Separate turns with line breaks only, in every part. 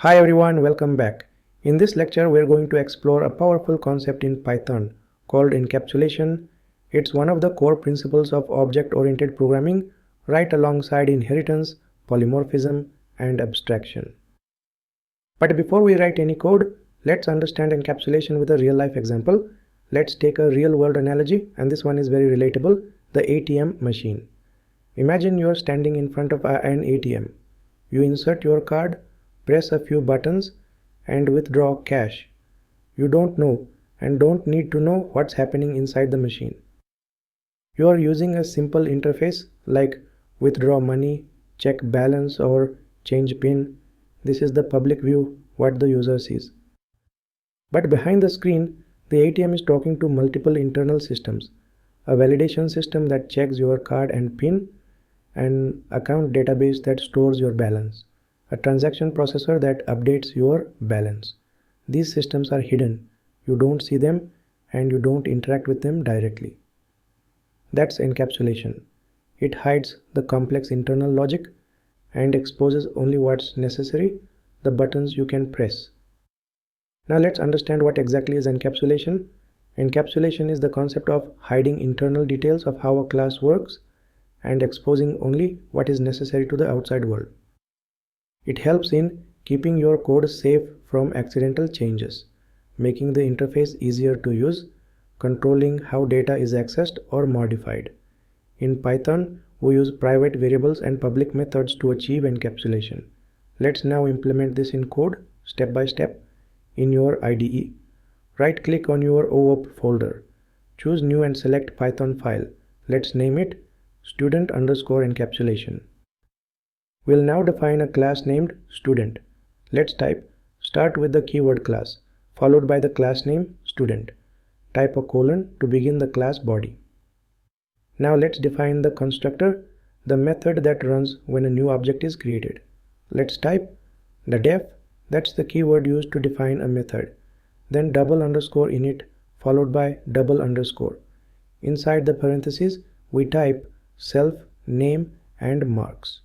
Hi everyone, welcome back. In this lecture, we're going to explore a powerful concept in Python called encapsulation. It's one of the core principles of object-oriented programming, right alongside inheritance, polymorphism, and abstraction. But before we write any code, let's understand encapsulation with a real-life example. Let's take a real-world analogy, and this one is very relatable, the ATM machine. Imagine you're standing in front of an ATM. You insert your card, press a few buttons, and withdraw cash. You don't know and don't need to know what's happening inside the machine. You are using a simple interface like withdraw money, check balance, or change PIN. This is the public view, what the user sees. But behind the screen, the ATM is talking to multiple internal systems. A validation system that checks your card and PIN, an account database that stores your balance, a transaction processor that updates your balance. These systems are hidden. You don't see them and you don't interact with them directly. That's encapsulation. It hides the complex internal logic and exposes only what's necessary, the buttons you can press. Now let's understand what exactly is encapsulation. Encapsulation is the concept of hiding internal details of how a class works and exposing only what is necessary to the outside world. It helps in keeping your code safe from accidental changes, making the interface easier to use, controlling how data is accessed or modified. In Python, we use private variables and public methods to achieve encapsulation. Let's now implement this in code, step by step, in your IDE. Right-click on your OOP folder. Choose New and select Python file. Let's name it student_encapsulation. We'll now define a class named student. Let's type start with the keyword class, followed by the class name student. Type a colon to begin the class body. Now let's define the constructor, the method that runs when a new object is created. Let's type the def, that's the keyword used to define a method. Then double underscore init, followed by double underscore. Inside the parentheses, we type self, name, and marks.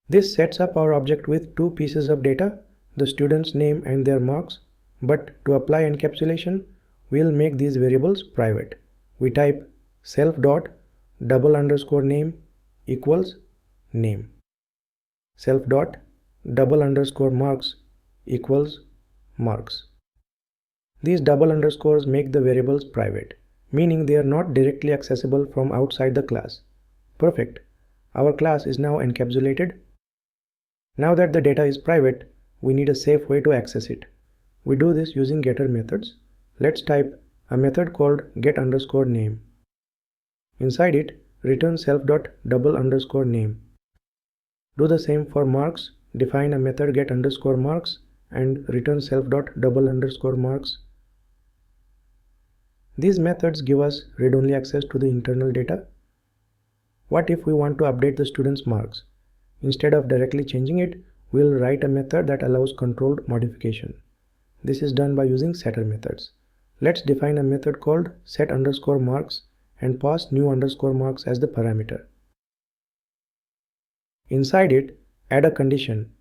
This sets up our object with two pieces of data, the student's name and their marks, but to apply encapsulation, we'll make these variables private. We type self.double_name equals name. Self.double_marks equals marks. These double underscores make the variables private, meaning they are not directly accessible from outside the class. Perfect. Our class is now encapsulated. Now that the data is private, we need a safe way to access it. We do this using getter methods. Let's type a method called get_name. Inside it, return self.double_name. Do the same for marks. Define a method get_marks and return self.double_marks. These methods give us read-only access to the internal data. What if we want to update the student's marks? Instead of directly changing it, we'll write a method that allows controlled modification. This is done by using setter methods. Let's define a method called set_marks and pass new_marks as the parameter. Inside it, add a condition.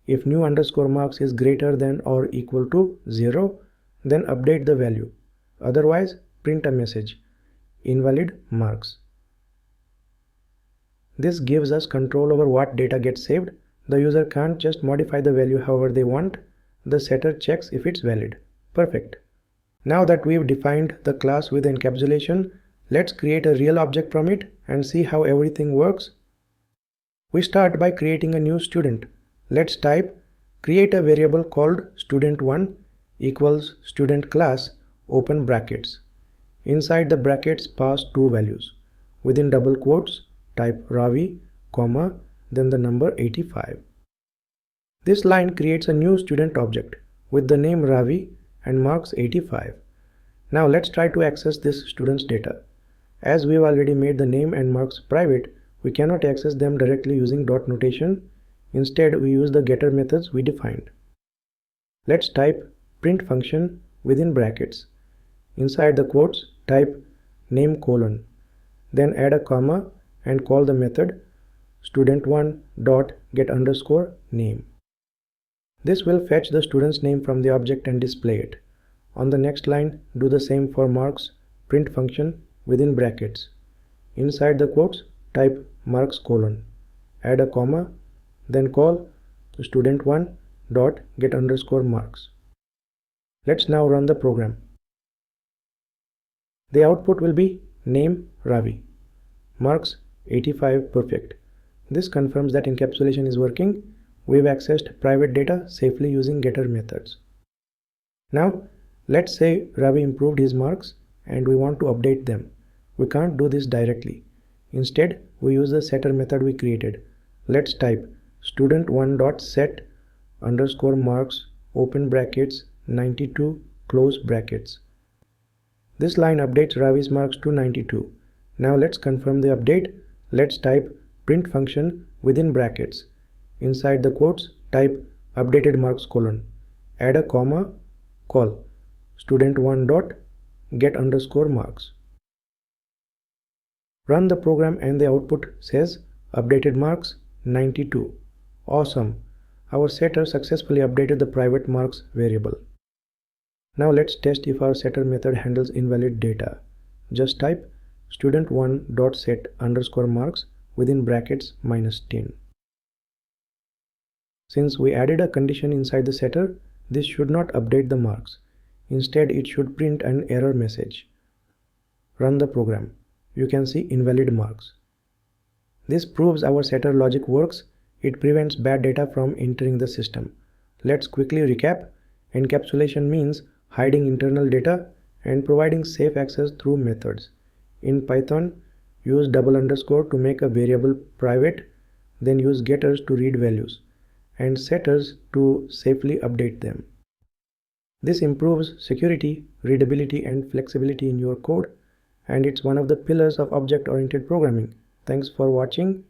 If new_marks is greater than or equal to 0, then update the value. Otherwise, print a message, invalid marks. This gives us control over what data gets saved. The user can't just modify the value however they want. The setter checks if it's valid. Perfect. Now that we've defined the class with encapsulation, let's create a real object from it and see how everything works. We start by creating a new student. Let's type create a variable called student1 equals student class, open brackets. Inside the brackets, pass two values. Within double quotes, type Ravi, comma, then the number 85. This line creates a new student object with the name Ravi and marks 85. Now let's try to access this student's data. As we've already made the name and marks private, we cannot access them directly using dot notation. Instead, we use the getter methods we defined. Let's type print function within brackets. Inside the quotes, type name colon. Then add a comma and call the method student1.get_name. This will fetch the student's name from the object and display it. On the next line, do the same for marks, print function within brackets. Inside the quotes, type marks colon. Add a comma, then call student1 dot get underscore marks. Let's now run the program. The output will be name Ravi, marks 85 perfect. This confirms that encapsulation is working. We've accessed private data safely using getter methods. Now let's say Ravi improved his marks and we want to update them. We can't do this directly. Instead, we use the setter method we created. Let's type student1.set underscore marks open brackets 92 close brackets. This line updates Ravi's marks to 92. Now let's confirm the update. Let's type print function within brackets. Inside the quotes, type updated marks colon. Add a comma, call student1 dot get underscore marks. Run the program and the output says updated marks 92. Awesome! Our setter successfully updated the private marks variable. Now let's test if our setter method handles invalid data. Just type student1.set underscore marks within brackets -10. Since we added a condition inside the setter, this should not update the marks. Instead, it should print an error message. Run the program. You can see invalid marks. This proves our setter logic works. It prevents bad data from entering the system. Let's quickly recap. Encapsulation means hiding internal data and providing safe access through methods. In Python, use double underscore to make a variable private, then use getters to read values, and setters to safely update them. This improves security, readability, and flexibility in your code, and it's one of the pillars of object-oriented programming. Thanks for watching,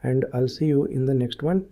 and I'll see you in the next one.